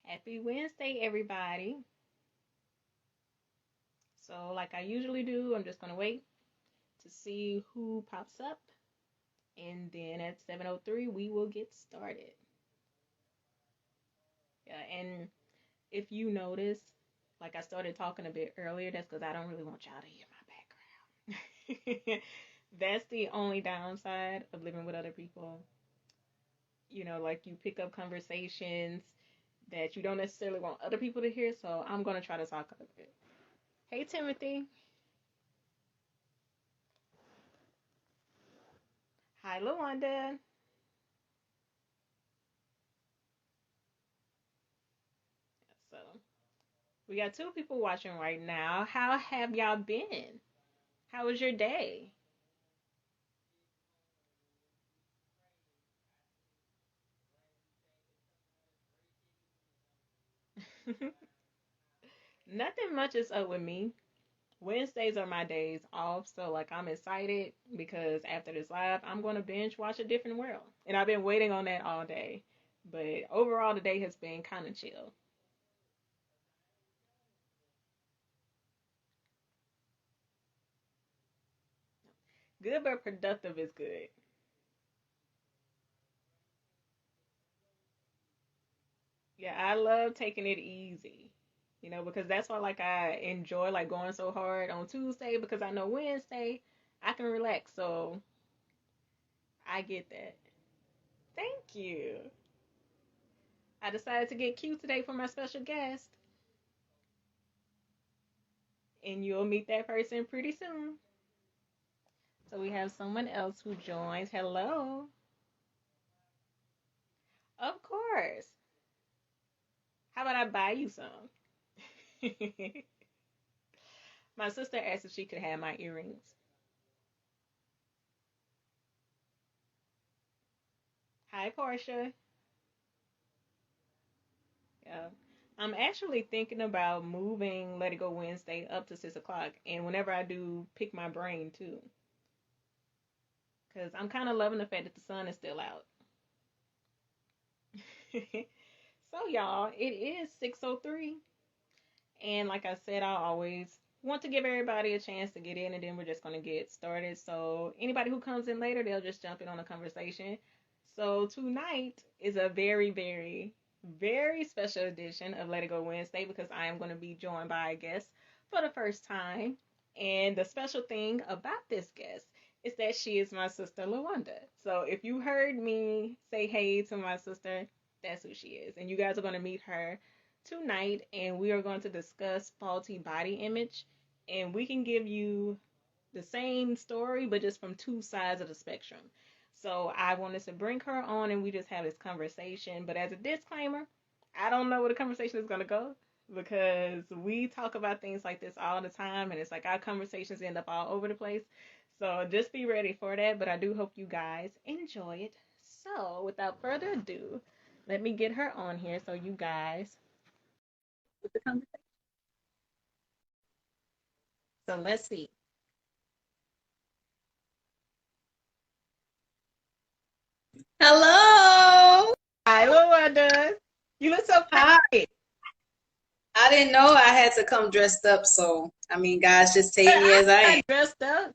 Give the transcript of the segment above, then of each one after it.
Happy Wednesday, everybody. So, like I usually do, I'm just going to wait to see who pops up. And then at 7:03, we will get started. Yeah, and if you notice, like I started talking a bit earlier, that's because I don't really want y'all to hear my background. That's the only downside of living with other people. Like you pick up conversations that you don't necessarily want other people to hear, so I'm going to try to talk a bit. Hey, Timothy. Hi, Lawanda. So we got two people watching right now. How have y'all been? How was your day? Nothing much is up with me. Wednesdays are my days off, so like I'm excited because after this live, I'm gonna binge watch A Different World, and I've been waiting on that all day. But overall, the day has been kind of chill. Good but productive is good. Yeah, I love taking it easy. Because that's why like I enjoy like going so hard on Tuesday because I know Wednesday I can relax. So I get that. Thank you. I decided to get cute today for my special guest, and you'll meet that person pretty soon. So we have someone else who joins. Hello. Of course. How about I buy you some? My sister asked if she could have my earrings. Hi, Portia. Yeah. I'm actually thinking about moving Let It Go Wednesday up to 6 o'clock. And whenever I do, pick my brain too. Because I'm kind of loving the fact that the sun is still out. So, y'all, it is 6:03. And like I said, I always want to give everybody a chance to get in, and then we're just going to get started. So, anybody who comes in later, they'll just jump in on the conversation. So, tonight is a very, very, very special edition of Let It Go Wednesday because I am going to be joined by a guest for the first time. And the special thing about this guest is that she is my sister, Lawanda. So, if you heard me say hey to my sister, that's who she is. And you guys are going to meet her tonight, and we are going to discuss faulty body image. And we can give you the same story, but just from two sides of the spectrum. So I wanted to bring her on and we just have this conversation. But as a disclaimer, I don't know where the conversation is going to go because we talk about things like this all the time, and it's like our conversations end up all over the place. So just be ready for that. But I do hope you guys enjoy it. So without further ado, let me get her on here so you guys with the conversation. So let's see. Hello. Hi, Lawanda. You look so Hi. pretty. I didn't know I had to come dressed up, so I mean, guys, just take me I'm as I am. not dressed up.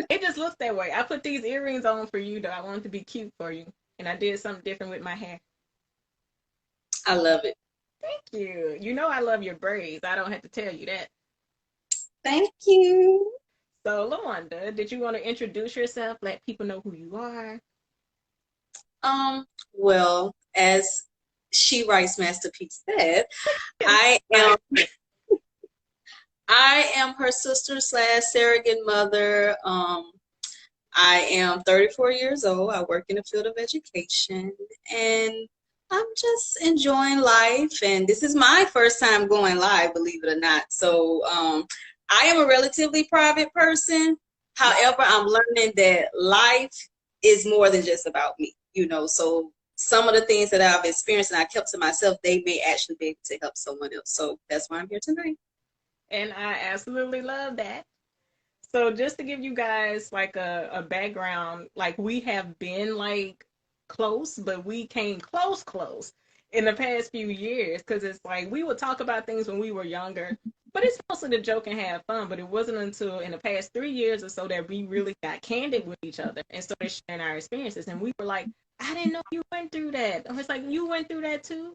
It just looks that way. I put these earrings on for you, though. I wanted to be cute for you, and I did something different with my hair. I love it. Thank you. You know I love your braids. I don't have to tell you that. Thank you. So, Lawanda, did you want to introduce yourself? Let people know who you are. As She Writes Masterpiece said, Yes. I Nice. am I am her sister slash surrogate mother. I am 34 years old. I work in the field of education, and I'm just enjoying life. And this is my first time going live, believe it or not. So I am a relatively private person. However, I'm learning that life is more than just about me, So some of the things that I've experienced and I kept to myself, they may actually be able to help someone else. So that's why I'm here tonight. And I absolutely love that. So just to give you guys like a background, like we have been like close, but we came close, close in the past few years, because it's like we would talk about things when we were younger, but it's mostly to joke and have fun. But it wasn't until in the past 3 years or so that we really got candid with each other and started sharing our experiences. And we were like, I didn't know you went through that. I was like, you went through that too.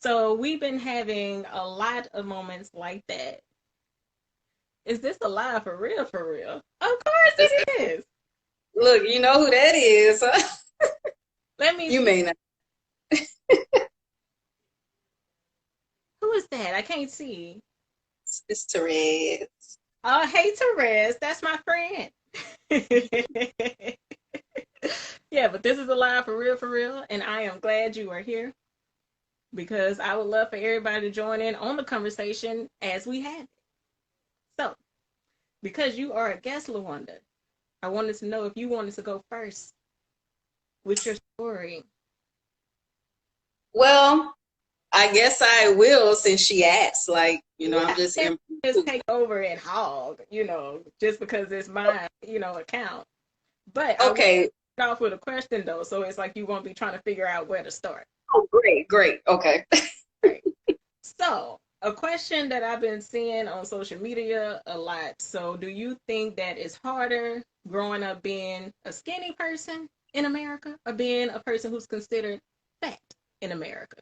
So we've been having a lot of moments like that. Is this alive for real? For real? Of course it is. Look, you know who that is. Huh? Let me You see. may not. Who is that? I can't see. It's Therese. Oh, hey, Therese. That's my friend. Yeah, but this is alive for real. And I am glad you are here because I would love for everybody to join in on the conversation as we have it. So, because you are a guest, Lawanda, I wanted to know if you wanted to go first with your story. Well, I guess I will since she asked. Like, I'm Yeah, just I can't in. just take over and hog, just because it's my, account. But I want Okay. to start off with a question though, so it's like you won't be trying to figure out where to start. Oh, great, great. Okay. Right. So, a question that I've been seeing on social media a lot. So, do you think that it's harder growing up being a skinny person in America or being a person who's considered fat in America?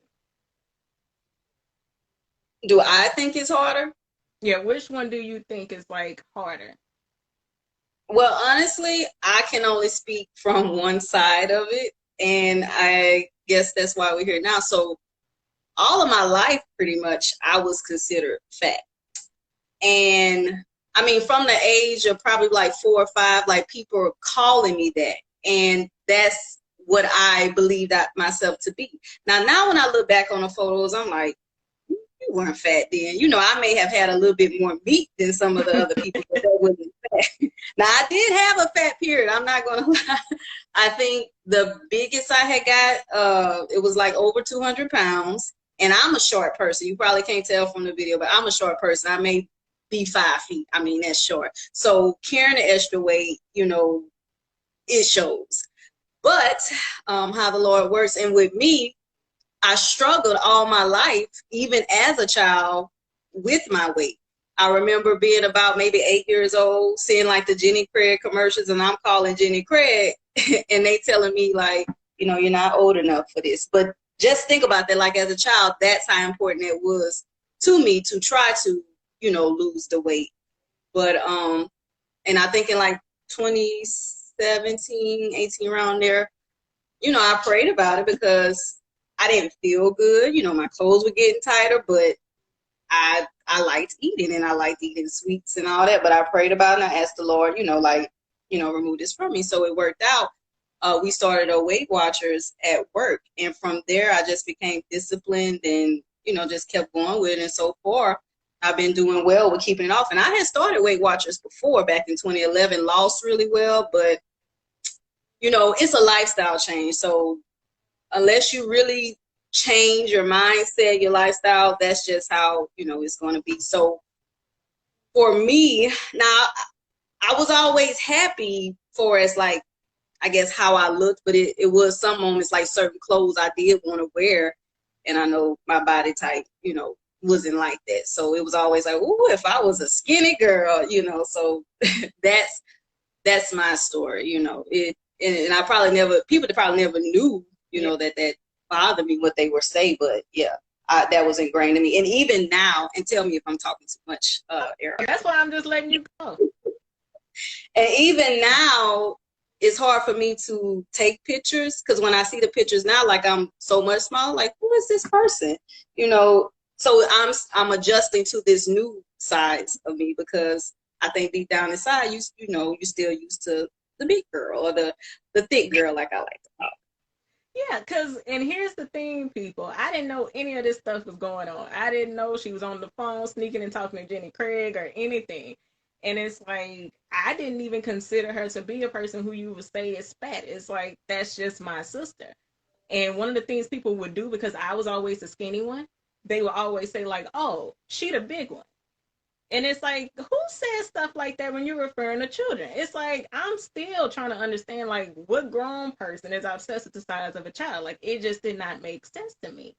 Do I think it's harder? Yeah, which one do you think is like harder? Well, honestly, I can only speak from one side of it, and I guess that's why we're here now. So, all of my life, pretty much, I was considered fat. And I mean, from the age of probably like 4 or 5, like people were calling me that. And that's what I believed that myself to be. Now when I look back on the photos, I'm like, you weren't fat then. I may have had a little bit more meat than some of the other people, but that wasn't fat. Now, I did have a fat period. I'm not going to lie. I think the biggest I had got, it was like over 200 pounds. And I'm a short person. You probably can't tell from the video, but I'm a short person. I may be 5 feet. I mean, that's short. So carrying the extra weight, it shows. But how the Lord works. And with me, I struggled all my life, even as a child, with my weight. I remember being about maybe 8 years old, seeing like the Jenny Craig commercials, and I'm calling Jenny Craig, and they telling me like, you're not old enough for this. But just think about that. Like as a child, that's how important it was to me to try to, lose the weight. But and I think in like 2017, 18, around there, I prayed about it because I didn't feel good. My clothes were getting tighter, but I liked eating and I liked eating sweets and all that. But I prayed about it and I asked the Lord, remove this from me. So it worked out. We started our Weight Watchers at work. And from there, I just became disciplined and, just kept going with it. And so far, I've been doing well with keeping it off. And I had started Weight Watchers before back in 2011, lost really well, but it's a lifestyle change. So unless you really change your mindset, your lifestyle, that's just how, it's going to be. So for me, now I was always happy for as like, I guess how I looked, but it was some moments like certain clothes I did want to wear. And I know my body type, wasn't like that. So it was always like, ooh, if I was a skinny girl, so that's my story, and I probably never, people that probably never knew, that bothered me what they were saying, but yeah, that was ingrained in me. And even now, and tell me if I'm talking too much, Erica. That's why I'm just letting you go. And even now, it's hard for me to take pictures because when I see the pictures now, like I'm so much smaller, like who is this person? So I'm adjusting to this new size of me because I think deep down inside, you still used to the big girl or the thick girl, like I like to call. Yeah, and here's the thing, people. I didn't know any of this stuff was going on. I didn't know she was on the phone sneaking and talking to Jenny Craig or anything. And it's like, I didn't even consider her to be a person who you would say is fat. It's like, that's just my sister. And one of the things people would do, because I was always the skinny one, they would always say, like, oh, she the big one. And it's like, who says stuff like that when you're referring to children? It's like, I'm still trying to understand, like, what grown person is obsessed with the size of a child? Like, it just did not make sense to me.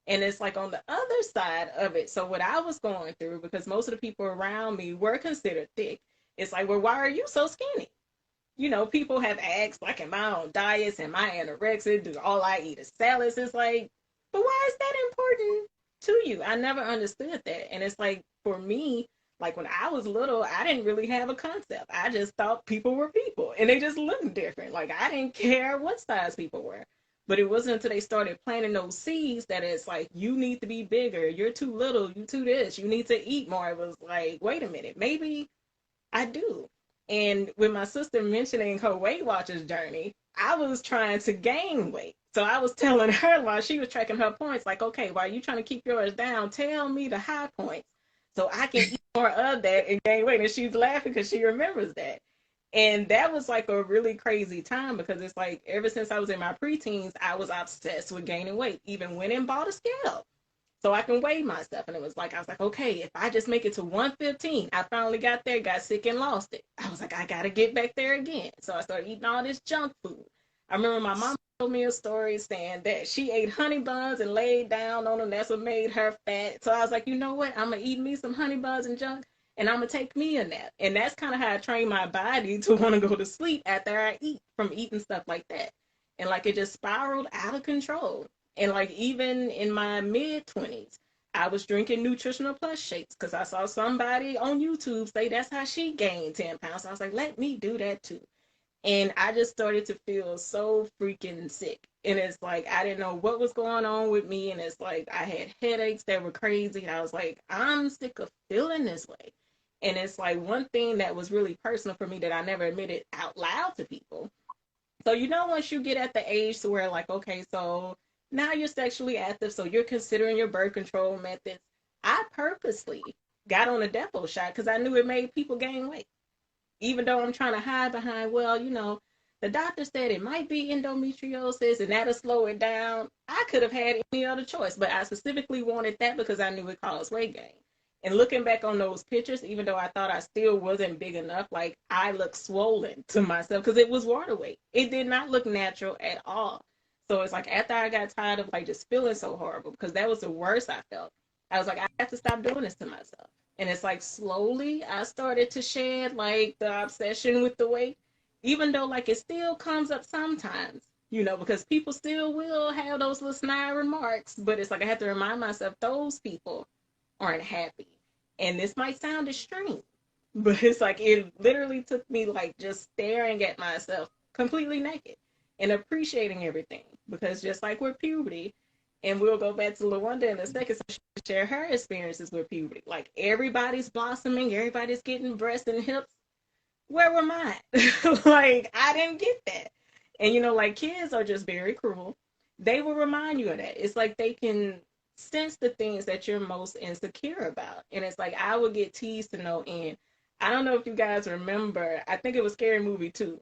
And it's like on the other side of it. So what I was going through, because most of the people around me were considered thick, it's like, well, why are you so skinny? People have asked, like, am I on diets? Am I anorexic? Do all I eat is salads? It's like, but why is that important to you? I never understood that. And it's like, for me, like when I was little, I didn't really have a concept. I just thought people were people and they just looked different. Like I didn't care what size people were. But it wasn't until they started planting those seeds that it's like, you need to be bigger. You're too little. You too this. You need to eat more. It was like, wait a minute, maybe I do. And with my sister mentioning her Weight Watchers journey, I was trying to gain weight. So I was telling her while she was tracking her points, like, okay, while you trying to keep yours down, tell me the high points so I can eat more of that and gain weight. And she's laughing because she remembers that. And that was like a really crazy time because it's like ever since I was in my preteens, I was obsessed with gaining weight. Even went and bought a scale so I can weigh myself. And it was like, I was like, okay, if I just make it to 115, I finally got there, got sick and lost it. I was like, I got to get back there again. So I started eating all this junk food. I remember my mom told me a story saying that she ate honey buns and laid down on them. That's what made her fat. So I was like, you know what? I'm going to eat me some honey buns and junk and I'm going to take me a nap. And that's kind of how I train my body to want to go to sleep after I eat from eating stuff like that. And like it just spiraled out of control. And like even in my mid 20s, I was drinking nutritional plus shakes because I saw somebody on YouTube say that's how she gained 10 pounds. So I was like, let me do that too. And I just started to feel so freaking sick. And it's like, I didn't know what was going on with me. And it's like, I had headaches that were crazy. And I was like, I'm sick of feeling this way. And it's like one thing that was really personal for me that I never admitted out loud to people. So, once you get at the age to where, like, okay, so now you're sexually active, so you're considering your birth control methods. I purposely got on a Depo shot because I knew it made people gain weight even though I'm trying to hide behind, well, the doctor said it might be endometriosis and that'll slow it down. I could have had any other choice, but I specifically wanted that because I knew it caused weight gain. And looking back on those pictures, even though I thought I still wasn't big enough, like I looked swollen to myself because it was water weight. It did not look natural at all. So it's like after I got tired of like just feeling so horrible because that was the worst I felt. I was like, I have to stop doing this to myself. And it's like slowly I started to shed like the obsession with the weight, even though like it still comes up sometimes, because people still will have those little snide remarks. But it's like I have to remind myself those people aren't happy. And this might sound extreme, but it's like it literally took me like just staring at myself completely naked and appreciating everything. Because just like with puberty, and we'll go back to Lawanda in a second so she can share her experiences with puberty. Like everybody's blossoming, everybody's getting breasts and hips. Where were mine? Like I didn't get that. And like kids are just very cruel. They will remind you of that. It's like they can sense the things that you're most insecure about. And it's like I would get teased to no end. I don't know if you guys remember. I think it was Scary Movie too.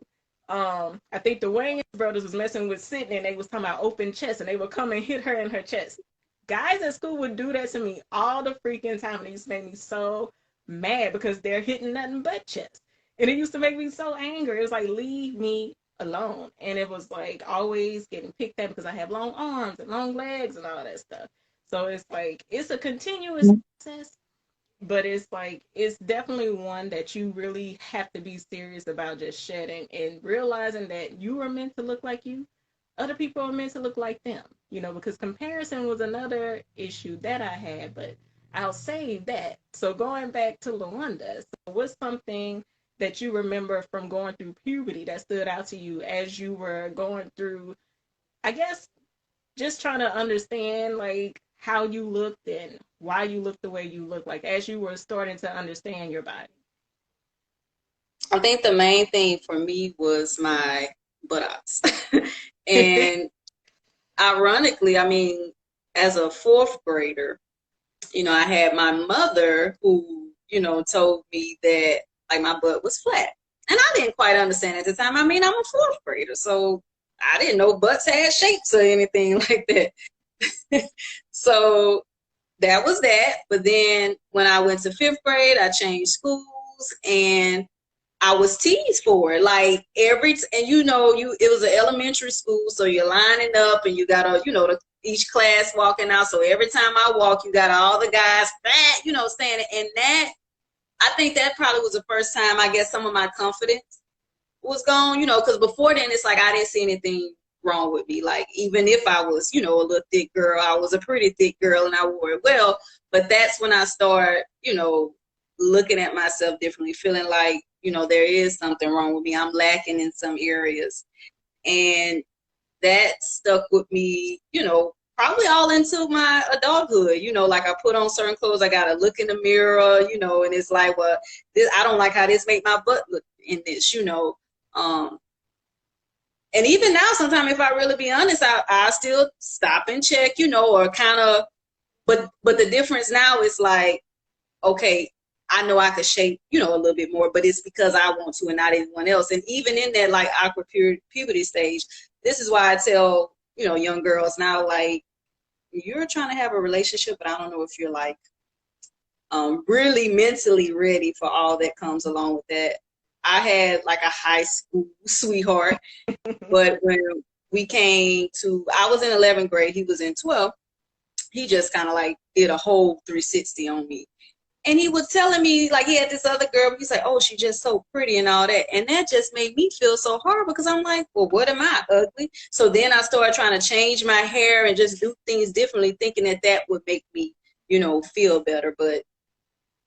I think the Wayans brothers was messing with Sydney and they was talking about open chest and they would come and hit her in her chest. Guys at school would do that to me all the freaking time and it used to make me so mad because they're hitting nothing but chest. And it used to make me so angry. It was like, leave me alone. And it was like always getting picked at because I have long arms and long legs and all that stuff. So it's like, it's a continuous process, but it's like it's definitely one that you really have to be serious about just shedding and realizing that you are meant to look like you, other people are meant to look like them, because comparison was another issue that I had, but I'll save that. So going back to Lawanda, so what's something that you remember from going through puberty that stood out to you as you were going through, I guess, just trying to understand like how you looked and why you looked the way you look, like as you were starting to understand your body? I think the main thing for me was my buttocks. And ironically, I mean, as a fourth grader, I had my mother who, told me that like my butt was flat. And I didn't quite understand at the time. I mean, I'm a fourth grader, so I didn't know butts had shapes or anything like that. So that was that. But then when I went to fifth grade, I changed schools and I was teased for it. And it was an elementary school, so you're lining up and you gotta, each class walking out. So every time I walk, you got all the guys fat, standing. And that, I think that probably was the first time I guess some of my confidence was gone, because before then it's like I didn't see anything wrong with me. Like even if I was, a little thick girl, I was a pretty thick girl and I wore it well. But that's when I started, looking at myself differently, feeling like, there is something wrong with me. I'm lacking in some areas. And that stuck with me, probably all into my adulthood. Like I put on certain clothes, I gotta look in the mirror, and it's like, well, I don't like how this make my butt look in this. Um, and even now, sometimes if I really be honest, I still stop and check, or kind of, but the difference now is like, okay, I know I could shape, a little bit more, but it's because I want to and not anyone else. And even in that like awkward puberty stage, this is why I tell, young girls now, like, you're trying to have a relationship, but I don't know if you're like really mentally ready for all that comes along with that. I had like a high school sweetheart, but when I was in 11th grade, he was in 12th. He just kind of like did a whole 360 on me. And he was telling me, like, he had this other girl. He's like, oh, she's just so pretty and all that. And that just made me feel so horrible because I'm like, well, what am I, ugly? So then I started trying to change my hair and just do things differently, thinking that would make me, feel better. But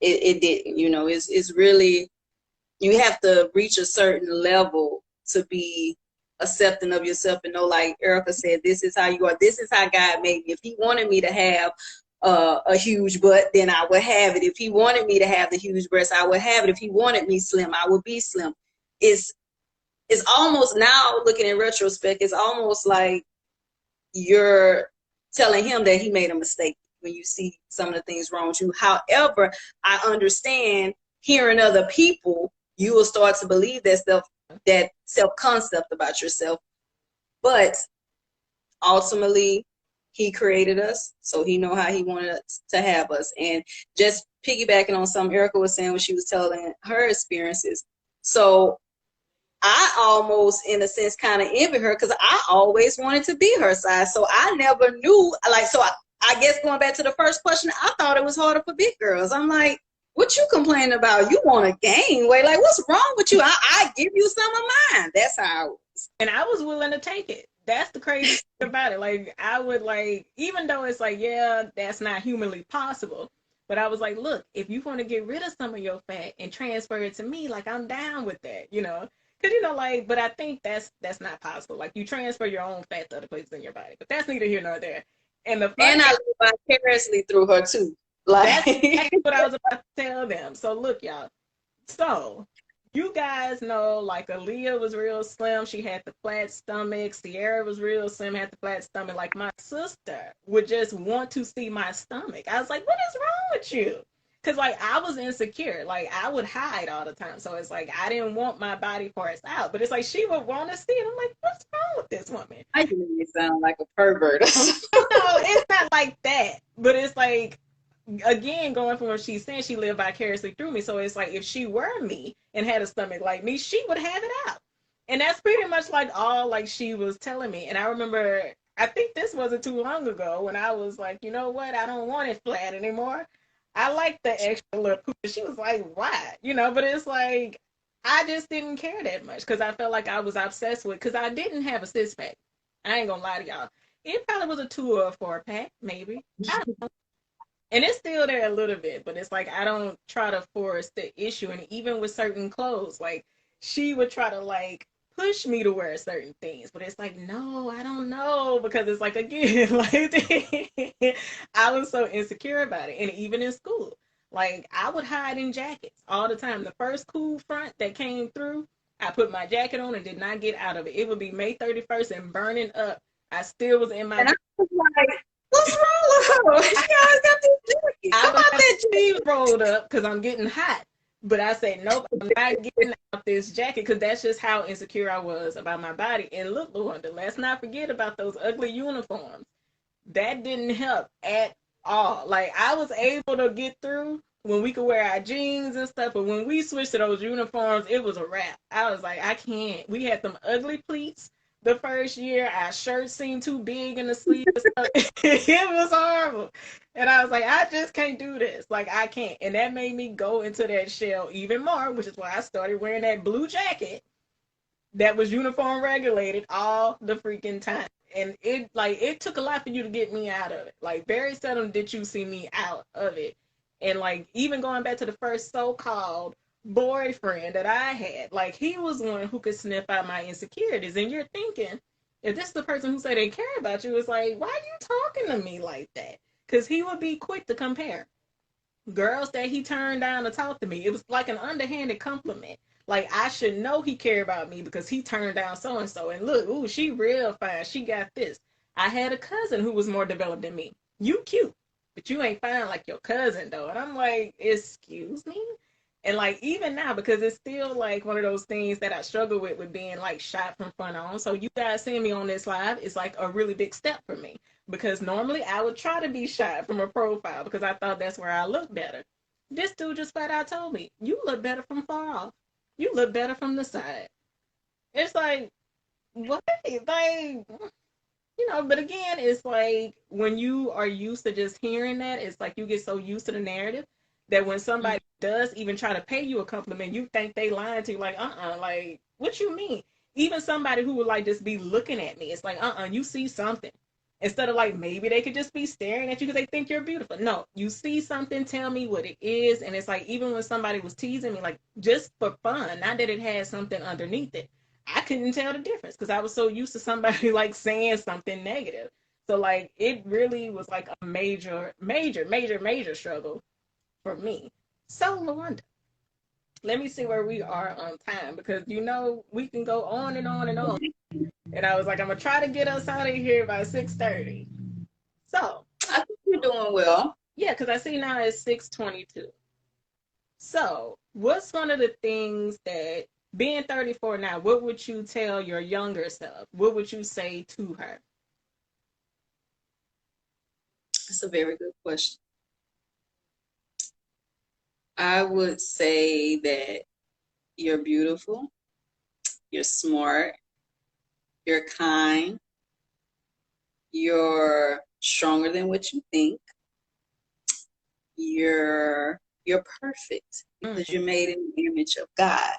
it didn't. It's really, you have to reach a certain level to be accepting of yourself and know, like Erica said, this is how you are. This is how God made me. If he wanted me to have a huge butt, then I would have it. If he wanted me to have the huge breast, I would have it. If he wanted me slim, I would be slim. It's almost, now looking in retrospect, it's almost like you're telling him that he made a mistake when you see some of the things wrong with you. However, I understand hearing other people, you will start to believe that self-concept about yourself. But ultimately, he created us, so he know how he wanted to have us. And just piggybacking on something Erica was saying when she was telling her experiences. So I almost, in a sense, kind of envy her because I always wanted to be her size. So I never knew, like, so I guess going back to the first question, I thought it was harder for big girls. I'm like, what you complaining about? You want to gain weight? Like, what's wrong with you? I give you some of mine. That's how I was. And I was willing to take it. That's the crazy thing about it. Like, I would, like, even though it's like, yeah, that's not humanly possible, but I was like, look, if you want to get rid of some of your fat and transfer it to me, like, I'm down with that. Because, like, but I think that's not possible. Like, you transfer your own fat to other places in your body, but that's neither here nor there. And I live vicariously through her too. Like, that's exactly what I was about to tell them. So look, y'all. So you guys know, like, Aaliyah was real slim. She had the flat stomach. Sierra was real slim, had the flat stomach. Like, my sister would just want to see my stomach. I was like, what is wrong with you? Because, like, I was insecure. Like, I would hide all the time. So it's like, I didn't want my body parts out. But it's like, she would want to see it. I'm like, what's wrong with this woman? I can make you sound like a pervert. No, it's not like that. But it's like, again, going from what she's saying, she lived vicariously through me. So it's like, if she were me and had a stomach like me, she would have it out. And that's pretty much like all like she was telling me. And I remember, I think this wasn't too long ago when I was like, you know what? I don't want it flat anymore. I like the extra little poop. She was like, why? But it's like, I just didn't care that much because I felt like I was obsessed with, because I didn't have a six pack. I ain't gonna lie to y'all. It probably was a 2 or 4 pack, maybe. And it's still there a little bit, but it's like I don't try to force the issue. And even with certain clothes, like she would try to like push me to wear certain things, but it's like, no, I don't know, because it's like, again, like I was so insecure about it. And even in school, like I would hide in jackets all the time. The first cool front that came through, I put my jacket on and did not get out of it. It would be May 31st and burning up. I still was in my. And I was like, what's wrong with her? She always got this jacket. How about that sleeves rolled up because I'm getting hot. But I said, nope, I'm not getting out this jacket, because that's just how insecure I was about my body. And look, Lawanda, let's not forget about those ugly uniforms. That didn't help at all. Like, I was able to get through when we could wear our jeans and stuff, but when we switched to those uniforms, it was a wrap. I was like, I can't. We had them ugly pleats The first year, our shirt seemed too big in the sleeve. It was horrible. And I was like, I just can't do this. Like, I can't. And that made me go into that shell even more, which is why I started wearing that blue jacket that was uniform regulated all the freaking time. And it took a lot for you to get me out of it. Like very seldom did you see me out of it. And like even going back to the first so-called boyfriend that I had, like he was one who could sniff out my insecurities. And you're thinking, if this is the person who say they care about you, it's like, why are you talking to me like that? Because he would be quick to compare girls that he turned down to talk to me. It was like an underhanded compliment. Like I should know he cared about me because he turned down so and so. And look, ooh, she real fine. She got this. I had a cousin who was more developed than me. You cute, but you ain't fine like your cousin though. And I'm like, excuse me. And like even now, because it's still like one of those things that I struggle with being like shot from front on. So you guys seeing me on this live is like a really big step for me because normally I would try to be shy from a profile because I thought that's where I look better. This dude just flat out told me, you look better from far off. You look better from the side. It's like, what? Like, but again, it's like when you are used to just hearing that, it's like you get so used to the narrative that when somebody does even try to pay you a compliment, you think they lying to you, like, like, what you mean? Even somebody who would like just be looking at me, it's like, you see something. Instead of like maybe they could just be staring at you because they think you're beautiful. No, you see something, tell me what it is. And it's like even when somebody was teasing me, like just for fun, not that it had something underneath it, I couldn't tell the difference because I was so used to somebody like saying something negative. So like it really was like a major, major, major, major struggle for me. So Lawanda, let me see where we are on time because we can go on and on and on. And I was like, I'm gonna try to get us out of here by 6:30. So I think you're doing well. yeah, because I see now it's 6:22. So what's one of the things that being 34 now, what would you tell your younger self? What would you say to her? That's a very good question. I would say that you're beautiful, you're smart, you're kind, you're stronger than what you think. You're perfect because Mm. you're made in the image of God.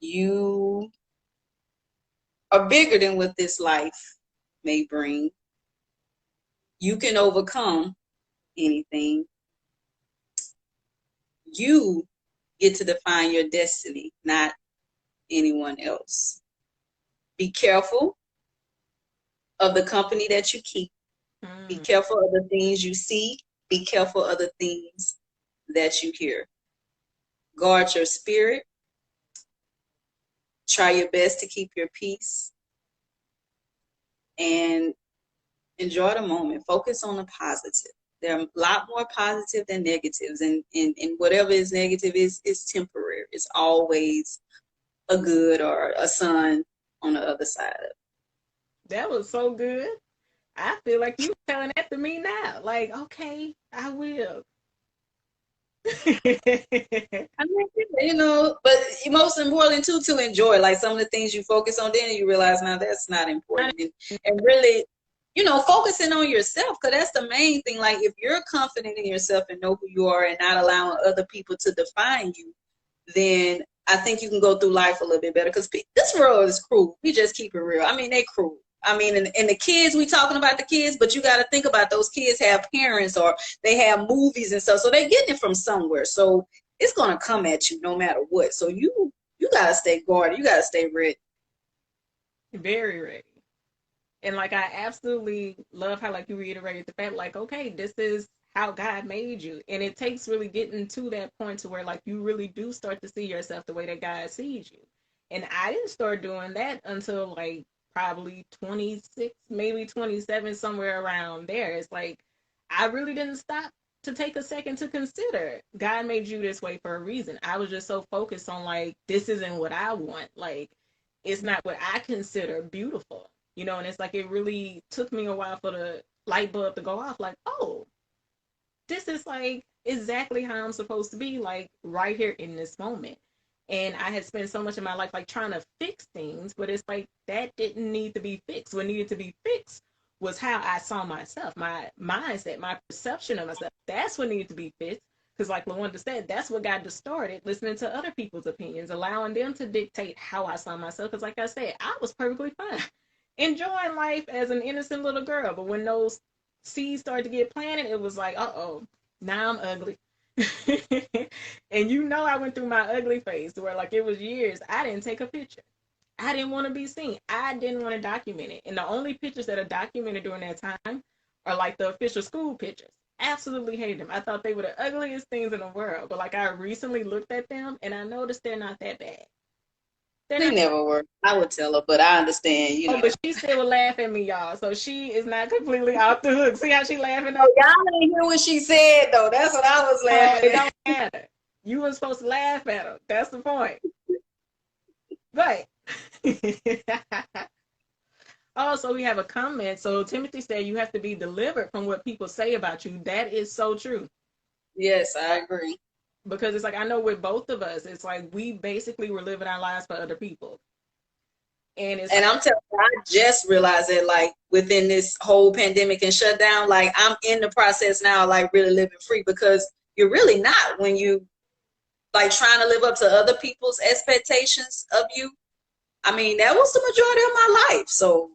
You are bigger than what this life may bring. You can overcome anything. You get to define your destiny, not anyone else. Be careful of the company that you keep. Be Mm. careful of the things you see. Be careful of the things that you hear. Guard your spirit. Try your best to keep your peace and enjoy the moment. Focus on the positive. There are a lot more positive than negatives, and whatever is negative is temporary. It's always a good or a sun on the other side of it. That was so good. I feel like you telling that to me now. Like, okay, I will. I mean, but most important too to enjoy. Like some of the things you focus on, then you realize now that's not important, and really, focusing on yourself because that's the main thing. Like if you're confident in yourself and know who you are, and not allowing other people to define you, then I think you can go through life a little bit better. Because this world is cruel. We just keep it real. I mean, they cruel. I mean, and the kids, we talking about the kids, but you got to think about those kids have parents or they have movies and stuff. So they're getting it from somewhere. So it's going to come at you no matter what. So you got to stay guarded. You got to stay ready. Very ready. And like I absolutely love how like you reiterated the fact like okay, this is how God made you. And it takes really getting to that point to where like you really do start to see yourself the way that God sees you. And I didn't start doing that until like probably 26, maybe 27, somewhere around there. It's like I really didn't stop to take a second to consider God made you this way for a reason. I was just so focused on like this isn't what I want. Like it's not what I consider beautiful. And it's like it really took me a while for the light bulb to go off like, oh, this is like exactly how I'm supposed to be, like right here in this moment. And I had spent so much of my life like trying to fix things, but it's like that didn't need to be fixed. What needed to be fixed was how I saw myself, my mindset, my perception of myself. That's what needed to be fixed. Because, like LaWanda said, that's what got distorted, listening to other people's opinions, allowing them to dictate how I saw myself. Because, like I said, I was perfectly fine, enjoying life as an innocent little girl. But when those seeds started to get planted, it was like, uh oh, now I'm ugly. And I went through my ugly phase where, like, it was years I didn't take a picture. I didn't want to be seen. I didn't want to document it. And the only pictures that are documented during that time are like the official school pictures. Absolutely hated them. I thought they were the ugliest things in the world. But like I recently looked at them and I noticed they're not that bad. They're They not. never were. I would tell her, but I understand, you Oh, know. but she still would laugh at me, y'all. So she is not completely off the hook. See how she laughing Oh, at me? y'all didn't hear what she said though. That's what I was Oh, laughing it at. don't matter. You were supposed to laugh at her. That's the point. But also, we have a comment. So Timothy said you have to be delivered from what people say about you. That is so true. Yes, I agree. Because it's like I know with both of us, it's like we basically were living our lives for other people. And it's And like, I'm telling you, I just realized that like within this whole pandemic and shutdown, like I'm in the process now, like really living free because you're really not when you like trying to live up to other people's expectations of you. I mean, that was the majority of my life. So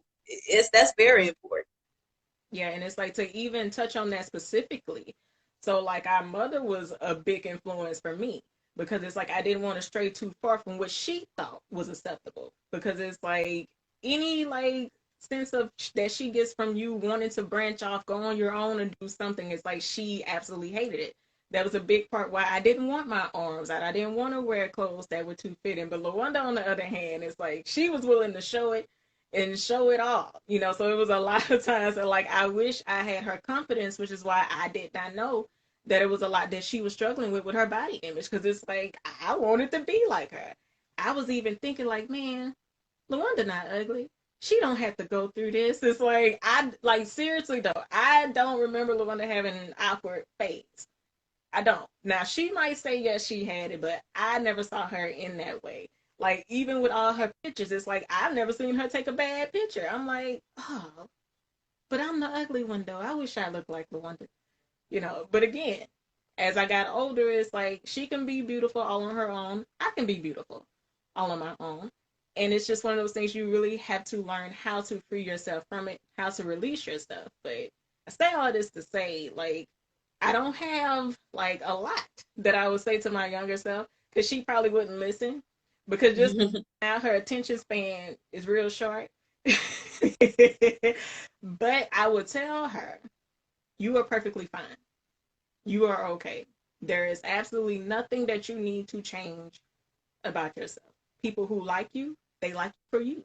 that's very important. yeah, and it's like to even touch on that specifically. So like our mother was a big influence for me because it's like I didn't want to stray too far from what she thought was acceptable because it's like any like sense of that she gets from you wanting to branch off, go on your own and do something, it's like she absolutely hated it. That was a big part why I didn't want my arms out. I didn't want to wear clothes that were too fitting. But Lawanda, on the other hand, it's like she was willing to show it and show it all. So it was a lot of times that like I wish I had her confidence, which is why I did not know that it was a lot that she was struggling with her body image because it's like I wanted to be like her. I was even thinking like, man, Lawanda not ugly. She don't have to go through this. It's like I like seriously though. I don't remember Lawanda having an awkward phase. I don't. Now she might say yes, she had it, but I never saw her in that way. Like even with all her pictures, it's like I've never seen her take a bad picture. I'm like, oh, but I'm the ugly one though. I wish I looked like Lawanda. But again, as I got older, it's like she can be beautiful all on her own. I can be beautiful all on my own. And it's just one of those things you really have to learn how to free yourself from it, how to release yourself. But I say all this to say, like, I don't have like a lot that I would say to my younger self because she probably wouldn't listen because just now her attention span is real short. But I would tell her, you are perfectly fine. You are okay. There is absolutely nothing that you need to change about yourself. People who like you, they like you for you.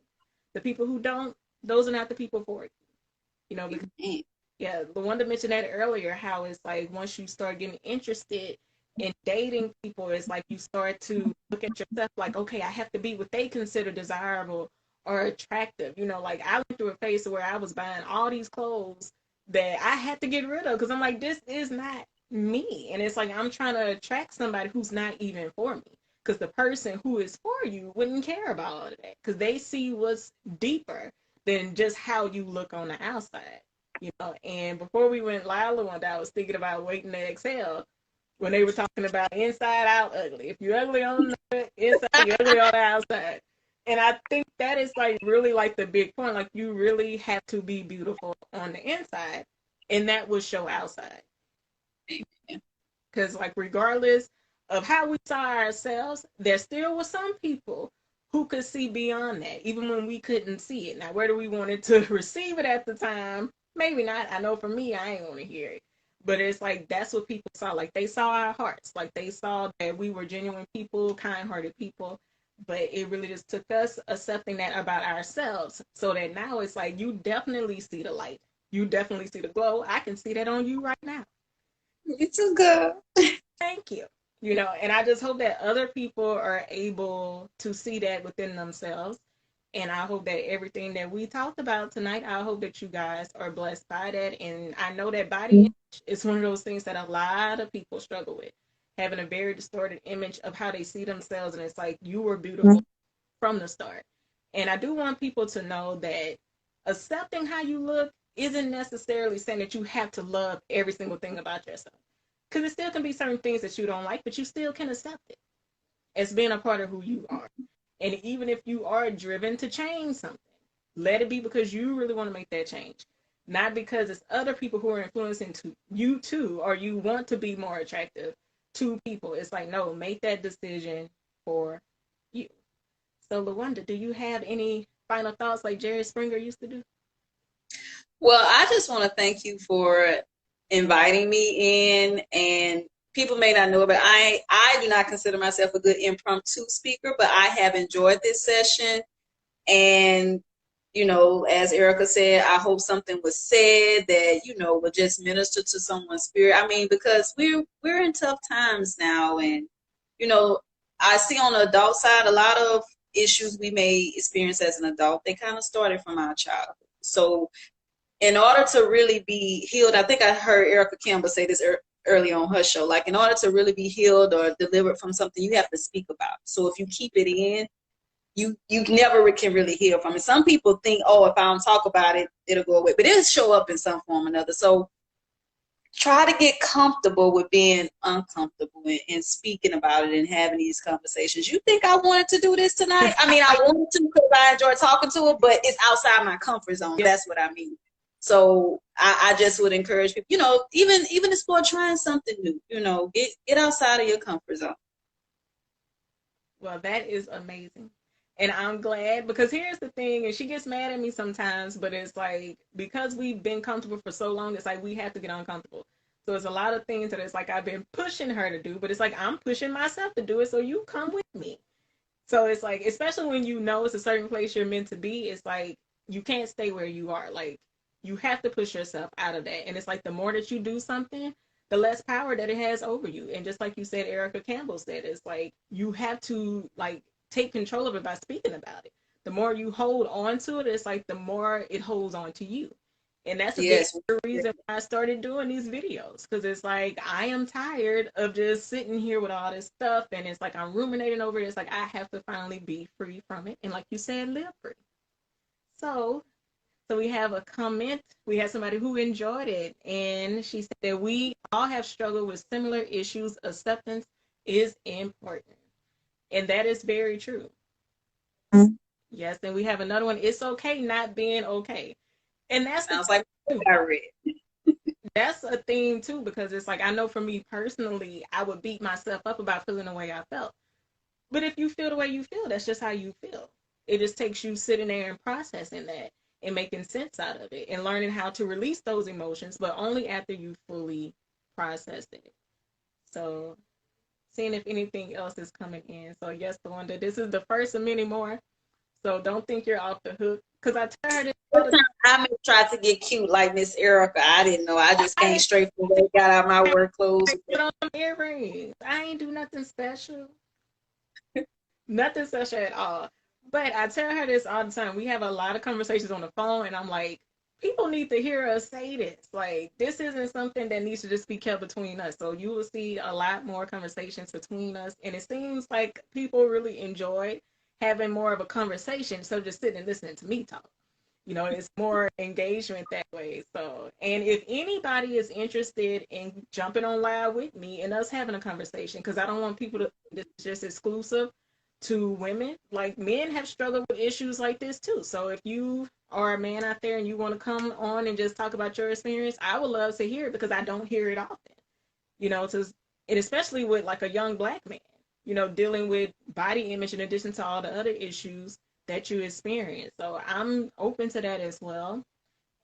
The people who don't, those are not the people for you. Because yeah, the one that mentioned that earlier, how it's like once you start getting interested in dating people, it's like you start to look at yourself like, okay, I have to be what they consider desirable or attractive. Like I went through a phase where I was buying all these clothes that I had to get rid of because I'm like, this is not me. And it's like I'm trying to attract somebody who's not even for me. Because the person who is for you wouldn't care about all of that because they see what's deeper than just how you look on the outside. And before we went live one day, I was thinking about waiting to exhale when they were talking about inside out ugly. If you're ugly on the inside, you're ugly on the outside. And I think that is like really like the big point. Like you really have to be beautiful on the inside, and that will show outside. Because like regardless of how we saw ourselves, there still were some people who could see beyond that, even when we couldn't see it. Now, whether we wanted to receive it at the time, maybe not. I know for me, I ain't want to hear it. But it's like that's what people saw. Like they saw our hearts. Like they saw that we were genuine people, kind-hearted people. But it really just took us accepting that about ourselves, so that now it's like you definitely see the light. You definitely see the glow. I can see that on you right now. You too good. Thank you. And I just hope that other people are able to see that within themselves. And I hope that everything that we talked about tonight, I hope that you guys are blessed by that. And I know that body image is one of those things that a lot of people struggle with. having a very distorted image of how they see themselves. And it's like, you were beautiful from the start. And I do want people to know that accepting how you look isn't necessarily saying that you have to love every single thing about yourself. Because it still can be certain things that you don't like, but you still can accept it as being a part of who you are. And even if you are driven to change something, let it be because you really want to make that change. Not because it's other people who are influencing to you too, or you want to be more attractive to people. It's like, no, make that decision for you. So, Lawanda, do you have any final thoughts like Jerry Springer used to do? Well, I just want to thank you for inviting me in. And people may not know, but I do not consider myself a good impromptu speaker, but I have enjoyed this session. And as Erica said, I hope something was said that will just minister to someone's spirit. I mean, because we're in tough times now, and you know, I see on the adult side a lot of issues we may experience as an adult. They kind of started from our childhood. So in order to really be healed, I think I heard Erica Campbell say this early on her show, like in order to really be healed or delivered from something, you have to speak about it. So if you keep it in, you never can really heal from it. Some people think, oh, if I don't talk about it, it'll go away, but it'll show up in some form or another. So try to get comfortable with being uncomfortable and speaking about it and having these conversations. You think I wanted to do this tonight? I mean, I wanted to because I enjoy talking to it, but it's outside my comfort zone. Yeah. That's what I mean. So I just would encourage people, even explore trying something new, get outside of your comfort zone. Well, that is amazing. And I'm glad because here's the thing, and she gets mad at me sometimes, but it's like because we've been comfortable for so long, it's like we have to get uncomfortable. So it's a lot of things that it's like I've been pushing her to do, but it's like I'm pushing myself to do it. So you come with me. So it's like, especially when you know it's a certain place you're meant to be, it's like you can't stay where you are. Like you have to push yourself out of that. And it's like the more that you do something, the less power that it has over you. And just like you said, Erica Campbell said, it's like you have to like take control of it by speaking about it. The more you hold on to it, it's like the more it holds on to you. And that's a big Yes. reason why I started doing these videos because it's like I am tired of just sitting here with all this stuff and it's like I'm ruminating over it. It's like I have to finally be free from it and like you said, live free. So so we have a comment. We had somebody who enjoyed it and she said that we all have struggled with similar issues. Acceptance is important. And that is very true. Yes, and we have another one. It's okay not being okay. And that's the Sounds like what I read. that's a thing too because it's like I know for me personally I would beat myself up about feeling the way I felt, but if you feel the way you feel, that's just how you feel. It just takes you sitting there and processing that and making sense out of it and learning how to release those emotions, but only after you fully process it. So seeing if anything else is coming in. So yes, Belinda, this is the first of many more, so don't think you're off the hook because I tell her this all the I may try to get cute like Miss Erica. I didn't know. I just came time. straight from work, got out my work clothes. I put on some earrings. I ain't do nothing special. Nothing special at all. But I tell her this all the time. We have a lot of conversations on the phone, and I'm like, people need to hear us say this. Like, this isn't something that needs to just be kept between us. So you will see a lot more conversations between us, and it seems like people really enjoy having more of a conversation. So just sitting and listening to me talk. It's more engagement that way. So, and if anybody is interested in jumping on live with me and us having a conversation, because I don't want people to this is just exclusive to women. Like men have struggled with issues like this too. So if you are a man out there and you want to come on and just talk about your experience, I would love to hear it because I don't hear it often. To and especially with like a young black man, dealing with body image in addition to all the other issues that you experience. So I'm open to that as well.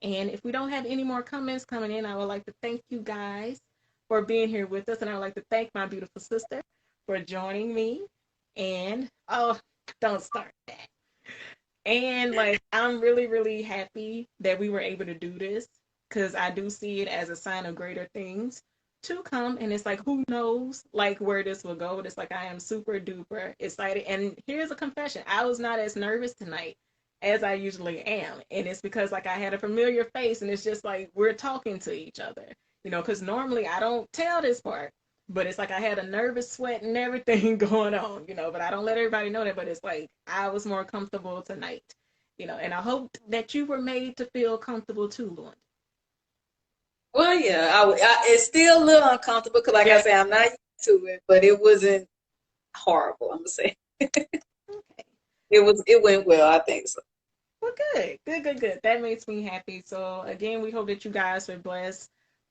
And if we don't have any more comments coming in, I would like to thank you guys for being here with us. And I would like to thank my beautiful sister for joining me. And oh, don't start that. And like, I'm really, really happy that we were able to do this because I do see it as a sign of greater things to come. And it's like, who knows like where this will go? But it's like, I am super duper excited. And here's a confession. I was not as nervous tonight as I usually am. And it's because like I had a familiar face and it's just like we're talking to each other, because normally I don't tell this part. But it's like I had a nervous sweat and everything going on, but I don't let everybody know that. But it's like I was more comfortable tonight, and I hope that you were made to feel comfortable too, Lauren. Well, yeah, it's still a little uncomfortable because, like I Yeah. said, I'm not used to it, but it wasn't horrible. I'm gonna say Okay. it went well. I think so. Well, good, good, good, good. That makes me happy. So again, we hope that you guys were blessed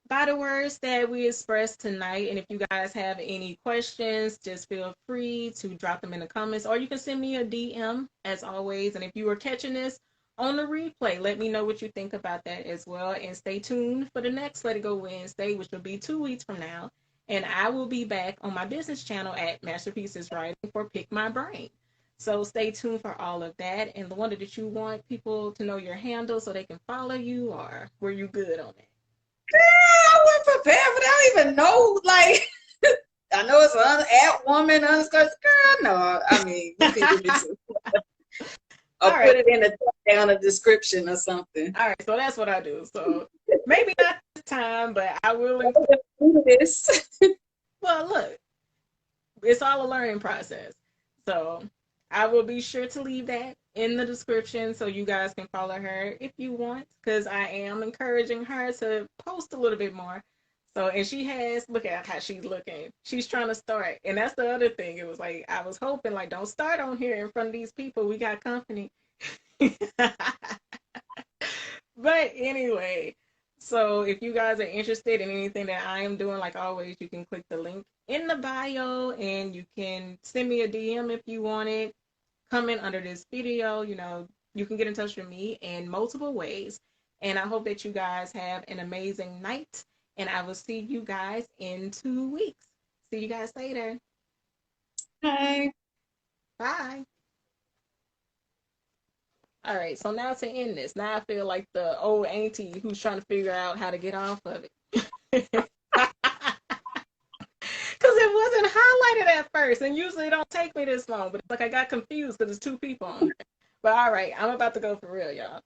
by the words that we expressed tonight. And if you guys have any questions, just feel free to drop them in the comments, or you can send me a DM as always. And if you are catching this on the replay, let me know what you think about that as well. And stay tuned for the next Let It Go Wednesday, which will be 2 weeks from now. And I will be back on my business channel at Masterpieces Writing for Pick My Brain. So stay tuned for all of that. And the wonder, did you want people to know your handle so they can follow you, or were you good on it? I wasn't prepared for that. I don't even know. Like, I know it's at woman underscore girl. No, I mean you can give me some. All Or right. put it in the down a description or something. All right. So that's what I do. So maybe not this time, but I will include. This. Well, look, it's all a learning process. So I will be sure to leave that in the description so you guys can follow her if you want, because I am encouraging her to post a little bit more. So, and she has, look at how she's looking. She's trying to start. And that's the other thing. It was like, I was hoping, like, don't start on here in front of these people. We got company. But anyway, so if you guys are interested in anything that I am doing, like always, you can click the link in the bio and you can send me a DM if you want it. Comment under this video. You can get in touch with me in multiple ways. And I hope that you guys have an amazing night. And I will see you guys in 2 weeks. See you guys later. Hi. Bye. All right, so now to end this, now I feel like the old auntie who's trying to figure out how to get off of it. Because it wasn't highlighted at first, and usually it don't take me this long, but it's like I got confused because there's two people on there. But all right, I'm about to go for real, y'all.